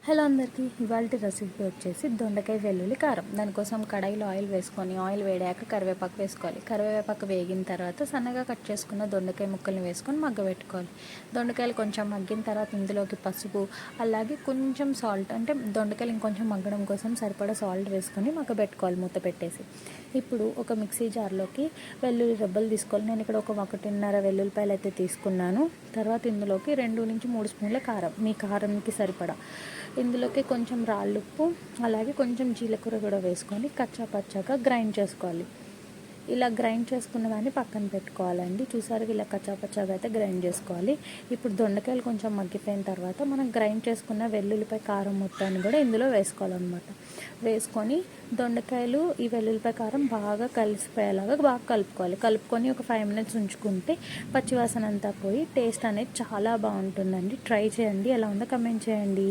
Hello అందరికీ, ఇవాళ recipe వచ్చేసి దొండకాయ వెల్లుల్లి కారం. దానికోసం కడాయిలో ఆయిల్ వేసుకొని, ఆయిల్ వేడాక కరివేపాకు వేసుకోవాలి. కరివేపాకు వేగిన తర్వాత సన్నగా కట్ చేసుకున్న దొండకాయ ముక్కల్ని వేసుకొని మగ్గబెట్టుకోవాలి. దొండకాయలు కొంచెం మగ్గిన తర్వాత ఇందులోకి పసుపు, అలాగే కొంచెం సాల్ట్, అంటే దొండకాయలు ఇంకొంచెం మగ్గడం కోసం సరిపడా సాల్ట్ వేసుకొని మగ్గబెట్టుకోవాలి మూత పెట్టేసి. ఇప్పుడు ఒక మిక్సీ జార్లోకి వెల్లుల్లి రెబ్బలు తీసుకోవాలి. నేను ఇక్కడ 1.5 వెల్లుల్లిపాయలు అయితే తీసుకున్నాను. తర్వాత ఇందులోకి 2 నుంచి 3 స్పూన్ల కారం, మీ కారంకి సరిపడా. ఇందులోకి కొంచెం రాళ్ళుప్పు, అలాగే కొంచెం జీలకర్ర కూడా వేసుకొని కచ్చా పచ్చాగా గ్రైండ్ చేసుకోవాలి. ఇలా గ్రైండ్ చేసుకున్న దాన్ని పక్కన పెట్టుకోవాలండి. చూసారు, ఇలా కచ్చాపచ్చాగా అయితే గ్రైండ్ చేసుకోవాలి. ఇప్పుడు దొండకాయలు కొంచెం మగ్గిపోయిన తర్వాత మనం గ్రైండ్ చేసుకున్న వెల్లుల్లిపాయ కారం మొత్తాన్ని కూడా ఇందులో వేసుకోవాలన్నమాట. వేసుకొని దొండకాయలు ఈ వెల్లుల్లిపాయ కారం బాగా కలిసిపోయేలాగా బాగా కలుపుకొని ఒక 5 మినిట్స్ ఉంచుకుంటే పచ్చివాసన అంతా పోయి టేస్ట్ అనేది చాలా బాగుంటుందండి. ట్రై చేయండి, ఎలా ఉందో కమెంట్ చేయండి.